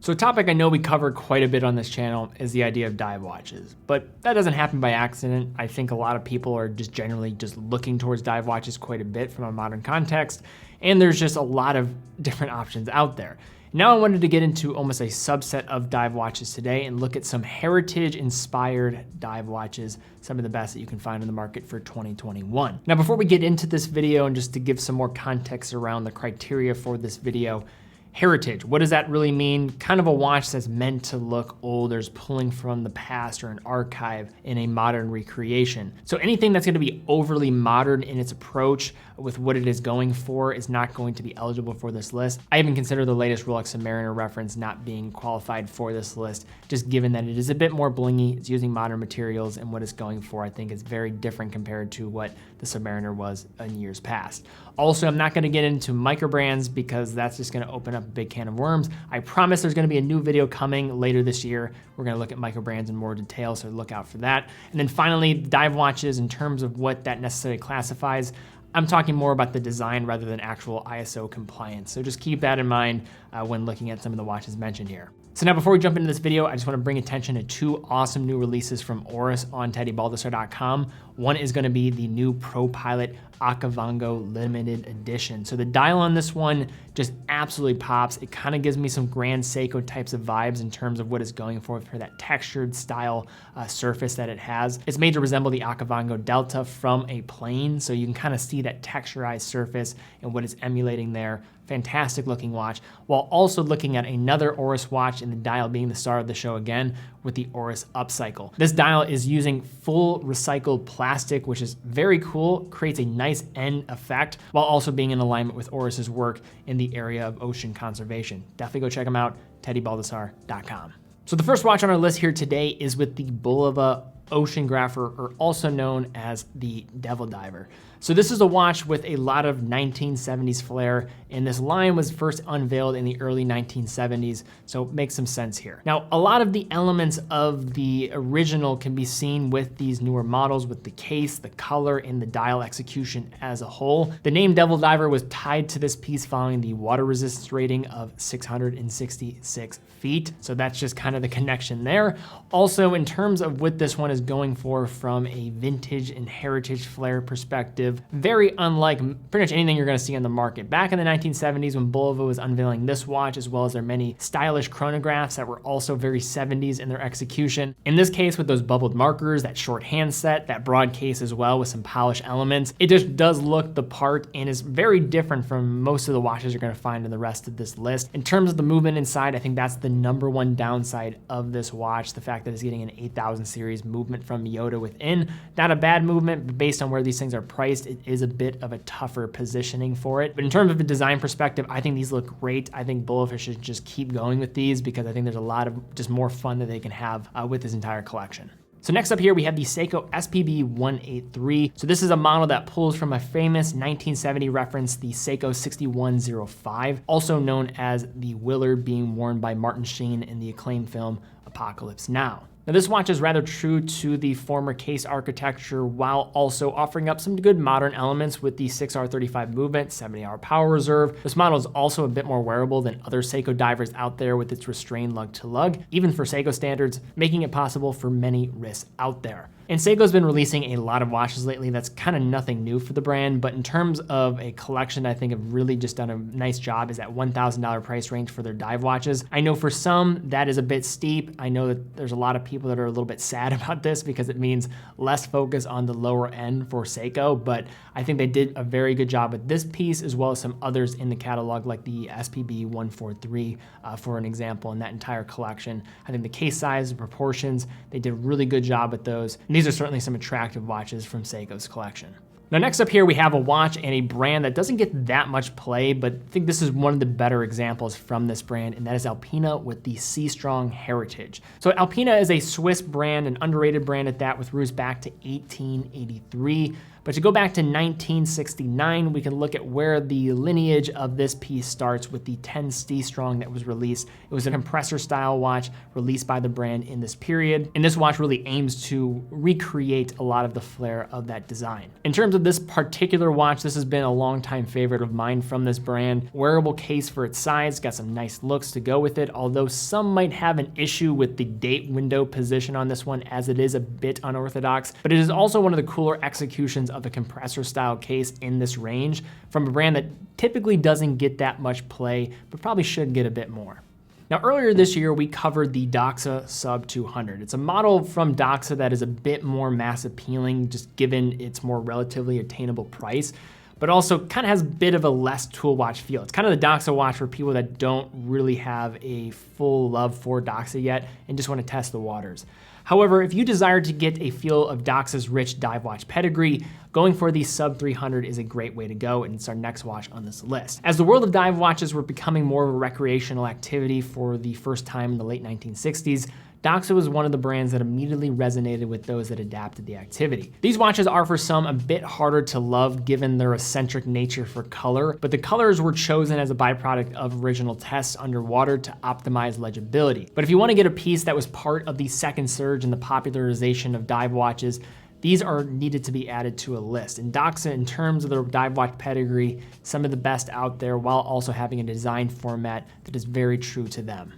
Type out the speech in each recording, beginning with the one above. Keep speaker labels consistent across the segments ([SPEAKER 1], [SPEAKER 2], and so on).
[SPEAKER 1] So a topic I know we covered quite a bit on this channel is the idea of dive watches, but that doesn't happen by accident. I think a lot of people are just generally just looking towards dive watches quite a bit from a modern context, and there's just a lot of different options out there. Now I wanted to get into almost a subset of dive watches today and look at some heritage-inspired dive watches, some of the best that you can find in the market for 2021. Now before we get into this video, and just to give some more context around the criteria for this video, heritage, what does that really mean? Kind of a watch that's meant to look old or is pulling from the past or an archive in a modern recreation. So anything that's gonna be overly modern in its approach with what it is going for is not going to be eligible for this list. I even consider the latest Rolex Submariner reference not being qualified for this list, just given that it is a bit more blingy, it's using modern materials, and what it's going for I think is very different compared to what the Submariner was in years past. Also, I'm not gonna get into micro brands because that's just gonna open up a big can of worms. I promise there's gonna be a new video coming later this year. We're gonna look at micro brands in more detail, so look out for that. And then finally, dive watches in terms of what that necessarily classifies. I'm talking more about the design rather than actual ISO compliance. So just keep that in mind when looking at some of the watches mentioned here. So now before we jump into this video, I just want to bring attention to two awesome new releases from Aorus on TeddyBaldassarre.com. One is going to be the new Pro Pilot Okavango limited edition. So the dial on this one just absolutely pops. It kind of gives me some Grand Seiko types of vibes in terms of what it's going for that textured style surface that it has. It's made to resemble the Okavango Delta from a plane, so you can kind of see that texturized surface and what it's emulating there. Fantastic looking watch, while also looking at another Aorus watch and the dial being the star of the show again with the Aorus Upcycle. This dial is using full recycled plastic, which is very cool, creates a nice end effect, while also being in alignment with Aorus's work in the area of ocean conservation. Definitely go check them out, TeddyBaldassarre.com. So the first watch on our list here today is with the Bulova Oceanographer, or also known as the Devil Diver. So this is a watch with a lot of 1970s flair, and this line was first unveiled in the early 1970s, so it makes some sense here. Now, a lot of the elements of the original can be seen with these newer models, with the case, the color, and the dial execution as a whole. The name Devil Diver was tied to this piece following the water resistance rating of 666 feet, so that's just kind of the connection there. Also, in terms of what this one is going for from a vintage and heritage flair perspective, very unlike pretty much anything you're gonna see on the market. Back in the 1970s when Bulova was unveiling this watch, as well as their many stylish chronographs that were also very 70s in their execution. In this case, with those bubbled markers, that short handset, that broad case as well with some polished elements, it just does look the part and is very different from most of the watches you're gonna find in the rest of this list. In terms of the movement inside, I think that's the number one downside of this watch, the fact that it's getting an 8000 series movement from Miyota within. Not a bad movement, but based on where these things are priced, it is a bit of a tougher positioning for it. But in terms of a design perspective, I think these look great. I think Bulova should just keep going with these because I think there's a lot of just more fun that they can have with this entire collection. So next up here, we have the Seiko SPB 183. So this is a model that pulls from a famous 1970 reference, the Seiko 6105, also known as the Willard, being worn by Martin Sheen in the acclaimed film Apocalypse Now. Now this watch is rather true to the former case architecture while also offering up some good modern elements with the 6R35 movement, 70-hour power reserve. This model is also a bit more wearable than other Seiko divers out there with its restrained lug-to-lug, even for Seiko standards, making it possible for many wrists out there. And Seiko's been releasing a lot of watches lately. That's kind of nothing new for the brand, but in terms of a collection, I think have really just done a nice job is that $1,000 price range for their dive watches. I know for some that is a bit steep. I know that there's a lot of people that are a little bit sad about this because it means less focus on the lower end for Seiko, but I think they did a very good job with this piece as well as some others in the catalog like the SPB 143 for an example in that entire collection. I think the case size, the proportions, they did a really good job with those. And these are certainly some attractive watches from Seiko's collection. Now next up here, we have a watch and a brand that doesn't get that much play, but I think this is one of the better examples from this brand, and that is Alpena with the Seastrong Heritage. So Alpena is a Swiss brand, an underrated brand at that, with roots back to 1883. But to go back to 1969, we can look at where the lineage of this piece starts with the 10 St. Strong that was released. It was a compressor style watch released by the brand in this period. And this watch really aims to recreate a lot of the flair of that design. In terms of this particular watch, this has been a longtime favorite of mine from this brand. Wearable case for its size, got some nice looks to go with it, although some might have an issue with the date window position on this one, as it is a bit unorthodox, but it is also one of the cooler executions of a compressor style case in this range from a brand that typically doesn't get that much play, but probably should get a bit more. Now, earlier this year, we covered the Doxa Sub 200. It's a model from Doxa that is a bit more mass appealing, just given its more relatively attainable price, but also kind of has a bit of a less tool watch feel. It's kind of the Doxa watch for people that don't really have a full love for Doxa yet and just want to test the waters. However, if you desire to get a feel of Doxa's rich dive watch pedigree, going for the Sub 300 is a great way to go, and it's our next watch on this list. As the world of dive watches were becoming more of a recreational activity for the first time in the late 1960s, Doxa was one of the brands that immediately resonated with those that adapted the activity. These watches are for some a bit harder to love given their eccentric nature for color, but the colors were chosen as a byproduct of original tests underwater to optimize legibility. But if you want to get a piece that was part of the second surge in the popularization of dive watches, these are needed to be added to a list. And Doxa, in terms of their dive watch pedigree, some of the best out there, while also having a design format that is very true to them.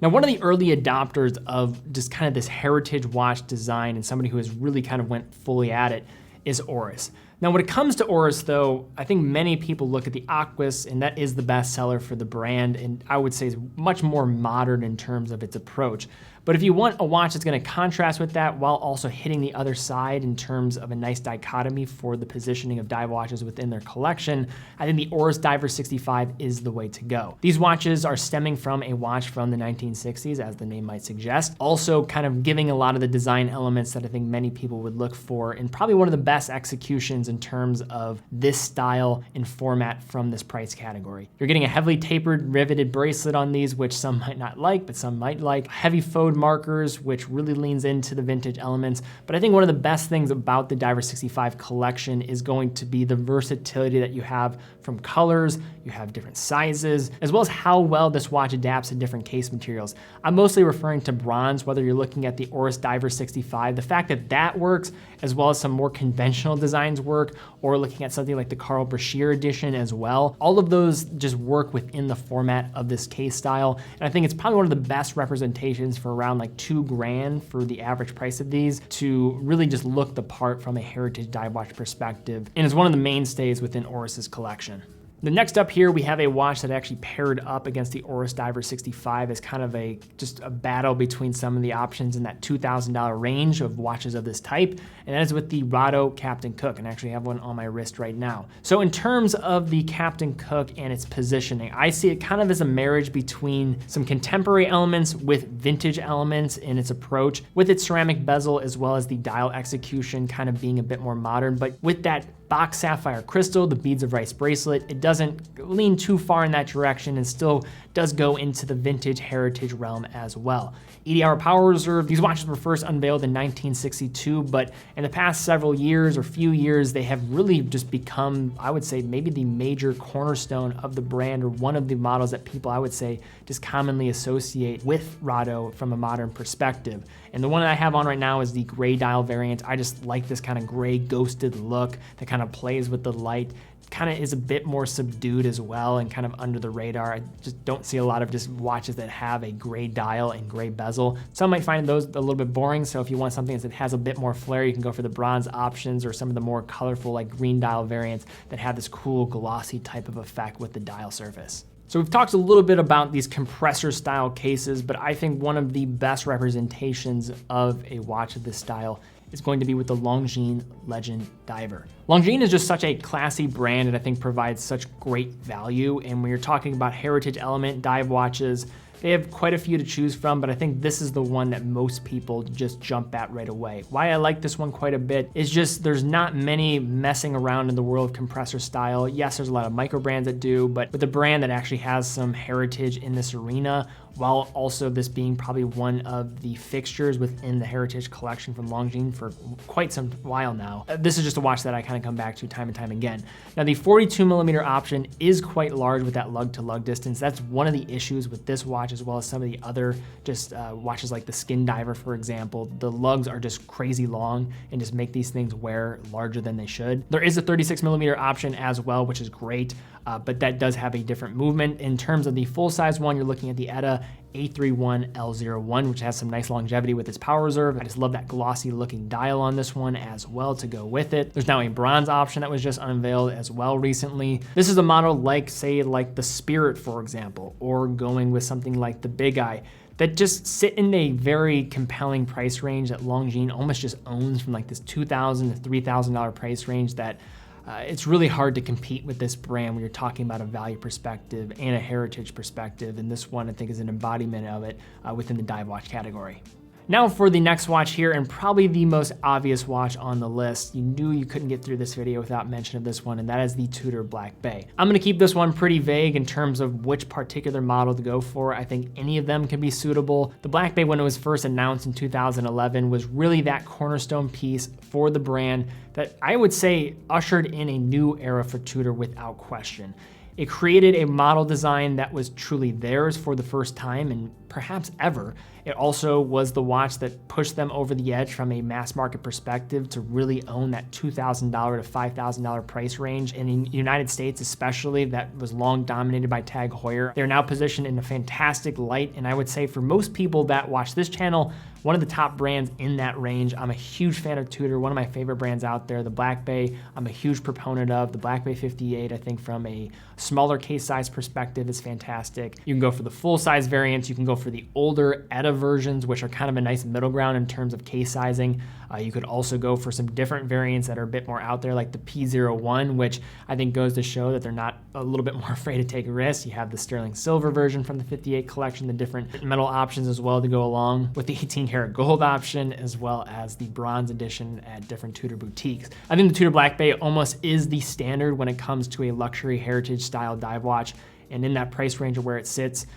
[SPEAKER 1] Now, one of the early adopters of just kind of this heritage watch design and somebody who has really kind of went fully at it is Aorus. Now, when it comes to Aorus, though, I think many people look at the Aquis, and that is the best seller for the brand, and I would say is much more modern in terms of its approach. But if you want a watch that's going to contrast with that while also hitting the other side in terms of a nice dichotomy for the positioning of dive watches within their collection, I think the Aorus Diver 65 is the way to go. These watches are stemming from a watch from the 1960s, as the name might suggest, also kind of giving a lot of the design elements that I think many people would look for, and probably one of the best executions in terms of this style and format from this price category. You're getting a heavily tapered, riveted bracelet on these, which some might not like, but some might like. Heavy faux markers, which really leans into the vintage elements. But I think one of the best things about the Diver 65 collection is going to be the versatility that you have from colors, you have different sizes, as well as how well this watch adapts to different case materials. I'm mostly referring to bronze, whether you're looking at the Aorus Diver 65, the fact that that works, as well as some more conventional designs work, or looking at something like the Carl Brashear edition as well. All of those just work within the format of this case style. And I think it's probably one of the best representations for around like $2,000 for the average price of these to really just look the part from a heritage dive watch perspective. And is one of the mainstays within Aorus's collection. The next up here, we have a watch that actually paired up against the Aorus Diver 65 as kind of just a battle between some of the options in that $2,000 range of watches of this type, and that is with the Rado Captain Cook, and I actually have one on my wrist right now. So in terms of the Captain Cook and its positioning, I see it kind of as a marriage between some contemporary elements with vintage elements in its approach, with its ceramic bezel as well as the dial execution kind of being a bit more modern, but with that box sapphire crystal, the beads of rice bracelet, it doesn't lean too far in that direction and still does go into the vintage heritage realm as well. 80-hour power reserve, these watches were first unveiled in 1962, but in the past several years or few years, they have really just become, I would say, maybe the major cornerstone of the brand, or one of the models that people, I would say, just commonly associate with Rado from a modern perspective. And the one that I have on right now is the gray dial variant. I just like this kind of gray ghosted look that kind of plays with the light. Kind of is a bit more subdued as well and kind of under the radar. I just don't see a lot of just watches that have a gray dial and gray bezel. Some might find those a little bit boring, so if you want something that has a bit more flair, you can go for the bronze options or some of the more colorful like green dial variants that have this cool glossy type of effect with the dial surface. So we've talked a little bit about these compressor style cases, but I think one of the best representations of a watch of this style is going to be with the Longine Legend Diver. Longine is just such a classy brand and I think provides such great value. And when you're talking about heritage element dive watches, they have quite a few to choose from, but I think this is the one that most people just jump at right away. Why I like this one quite a bit is just there's not many messing around in the world of compressor style. Yes, there's a lot of micro brands that do, but with a brand that actually has some heritage in this arena, while also this being probably one of the fixtures within the Heritage collection from Longine for quite some while now. This is just a watch that I kind of come back to time and time again. Now the 42mm option is quite large with that lug to lug distance. That's one of the issues with this watch, as well as some of the other just watches like the Skin Diver, for example. The lugs are just crazy long and just make these things wear larger than they should. There is a 36mm option as well, which is great, but that does have a different movement. In terms of the full size one, you're looking at the ETA A31L01, which has some nice longevity with its power reserve. I just love that glossy looking dial on this one as well to go with it. There's now a bronze option that was just unveiled as well recently. This is a model like, say, like the Spirit, for example, or going with something like the Big Eye, that just sit in a very compelling price range that Longine almost just owns, from like this $2,000 to $3,000 price range that it's really hard to compete with this brand when you're talking about a value perspective and a heritage perspective, and this one I think is an embodiment of it within the dive watch category. Now for the next watch here, and probably the most obvious watch on the list. You knew you couldn't get through this video without mention of this one, and that is the Tudor Blancpain. I'm gonna keep this one pretty vague in terms of which particular model to go for. I think any of them can be suitable. The Blancpain, when it was first announced in 2011, was really that cornerstone piece for the brand that I would say ushered in a new era for Tudor without question. It created a model design that was truly theirs for the first time and perhaps ever. It also was the watch that pushed them over the edge from a mass market perspective to really own that $2,000 to $5,000 price range. And in the United States especially, that was long dominated by Tag Heuer. They're now positioned in a fantastic light, and I would say for most people that watch this channel, one of the top brands in that range. I'm a huge fan of Tudor, one of my favorite brands out there. The Blancpain, I'm a huge proponent of. The Blancpain 58, I think from a smaller case size perspective, is fantastic. You can go for the full size variants. You can go for the older ETA versions, which are kind of a nice middle ground in terms of case sizing. You could also go for some different variants that are a bit more out there, like the P01, which I think goes to show that they're not a little bit more afraid to take risks. You have the sterling silver version from the 58 collection, the different metal options as well to go along with the 18-karat gold option, as well as the bronze edition at different Tudor boutiques. I think the Tudor Blancpain almost is the standard when it comes to a luxury heritage style dive watch, and in that price range of where it sits,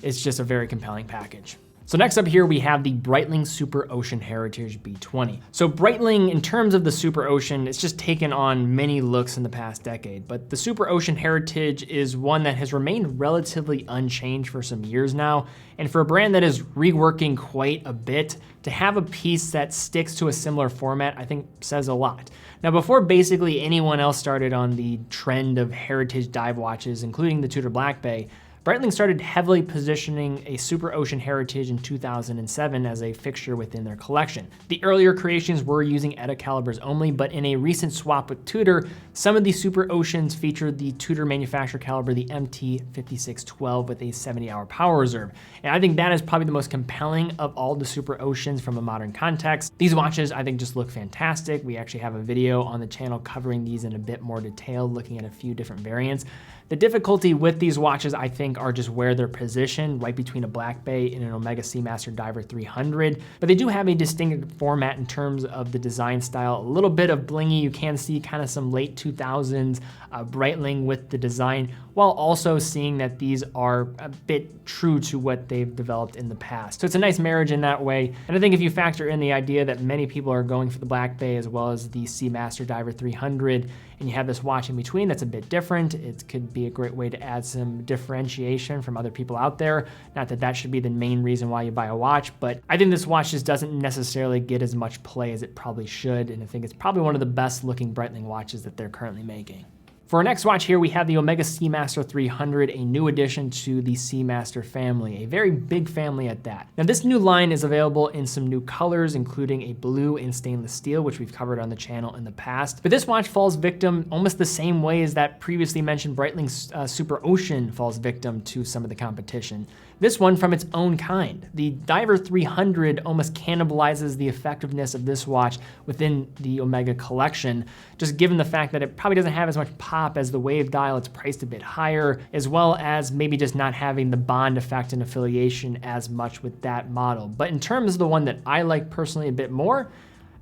[SPEAKER 1] it's just a very compelling package. So next up here, we have the Breitling Super Ocean Heritage B20. So Breitling, in terms of the Super Ocean, it's just taken on many looks in the past decade, but the Super Ocean Heritage is one that has remained relatively unchanged for some years now. And for a brand that is reworking quite a bit, to have a piece that sticks to a similar format, I think says a lot. Now, before basically anyone else started on the trend of heritage dive watches, including the Tudor Blancpain, Breitling started heavily positioning a Super Ocean Heritage in 2007 as a fixture within their collection. The earlier creations were using ETA calibers only, but in a recent swap with Tudor, some of these Super Oceans featured the Tudor manufacturer caliber, the MT5612, with a 70-hour power reserve. And I think that is probably the most compelling of all the Super Oceans from a modern context. These watches, I think, just look fantastic. We actually have a video on the channel covering these in a bit more detail, looking at a few different variants. The difficulty with these watches, I think, are just where they're positioned, right between a Blancpain and an Omega Seamaster Diver 300. But they do have a distinct format in terms of the design style. A little bit of blingy, you can see kind of some late 2000s Breitling with the design, while also seeing that these are a bit true to what they've developed in the past. So it's a nice marriage in that way. And I think if you factor in the idea that many people are going for the Blancpain as well as the Seamaster Diver 300, and you have this watch in between that's a bit different, it could be a great way to add some differentiation from other people out there. Not that that should be the main reason why you buy a watch, but I think this watch just doesn't necessarily get as much play as it probably should, and I think it's probably one of the best looking Breitling watches that they're currently making. For our next watch here, we have the Omega Seamaster 300, a new addition to the Seamaster family, a very big family at that. Now this new line is available in some new colors, including a blue and stainless steel, which we've covered on the channel in the past. But this watch falls victim almost the same way as that previously mentioned Breitling Super Ocean falls victim to some of the competition. This one from its own kind. The Diver 300 almost cannibalizes the effectiveness of this watch within the Omega collection, just given the fact that it probably doesn't have as much pop as the Wave dial. It's priced a bit higher, as well as maybe just not having the bond effect and affiliation as much with that model. But in terms of the one that I like personally a bit more,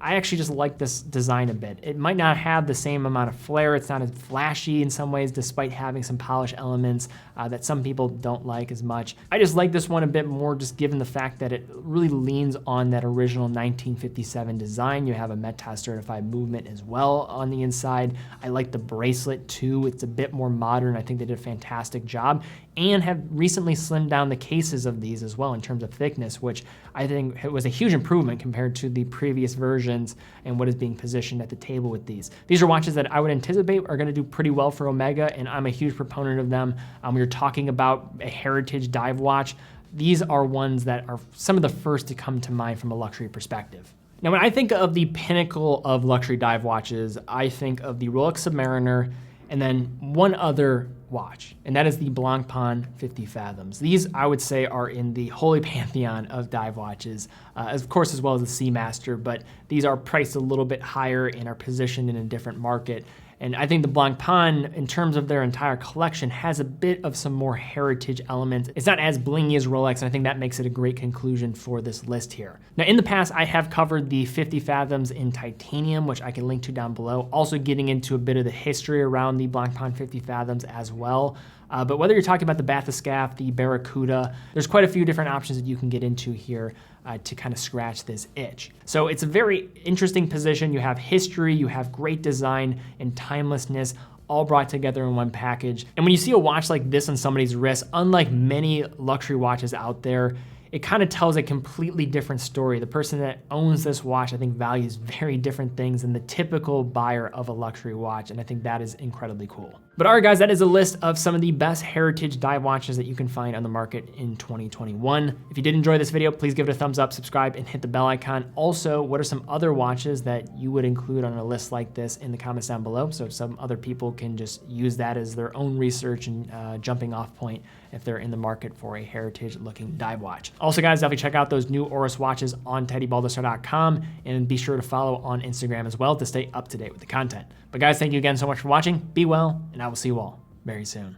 [SPEAKER 1] I actually just like this design a bit. It might not have the same amount of flair. It's not as flashy in some ways, despite having some polish elements that some people don't like as much. I just like this one a bit more, just given the fact that it really leans on that original 1957 design. You have a Mettas certified movement as well on the inside. I like the bracelet too. It's a bit more modern. I think they did a fantastic job, and have recently slimmed down the cases of these as well in terms of thickness, which I think was a huge improvement compared to the previous versions and what is being positioned at the table with these. These are watches that I would anticipate are going to do pretty well for Omega, and I'm a huge proponent of them. We were talking about a heritage dive watch. These are ones that are some of the first to come to mind from a luxury perspective. Now, when I think of the pinnacle of luxury dive watches, I think of the Rolex Submariner and then one other watch, and that is the Blancpain 50 Fathoms. These, I would say, are in the holy pantheon of dive watches, of course, as well as the Seamaster, but these are priced a little bit higher and are positioned in a different market. And I think the Blancpain, in terms of their entire collection, has a bit of some more heritage elements. It's not as blingy as Rolex, and I think that makes it a great conclusion for this list here. Now, in the past, I have covered the 50 Fathoms in titanium, which I can link to down below, also getting into a bit of the history around the Blancpain 50 Fathoms as well. But whether you're talking about the Bathyscaphe, the Barracuda, there's quite a few different options that you can get into here to kind of scratch this itch. So it's a very interesting position. You have history, you have great design and timelessness, all brought together in one package. And when you see a watch like this on somebody's wrist, unlike many luxury watches out there, it kind of tells a completely different story. The person that owns this watch, I think, values very different things than the typical buyer of a luxury watch, and I think that is incredibly cool. But all right, guys, that is a list of some of the best heritage dive watches that you can find on the market in 2021. If you did enjoy this video, please give it a thumbs up, subscribe, and hit the bell icon. Also, what are some other watches that you would include on a list like this in the comments down below, so some other people can just use that as their own research and jumping off point if they're in the market for a heritage-looking dive watch. Also, guys, definitely check out those new Aorus watches on TeddyBaldassarre.com, and be sure to follow on Instagram as well to stay up to date with the content. But guys, thank you again so much for watching. Be well, and I will see you all very soon.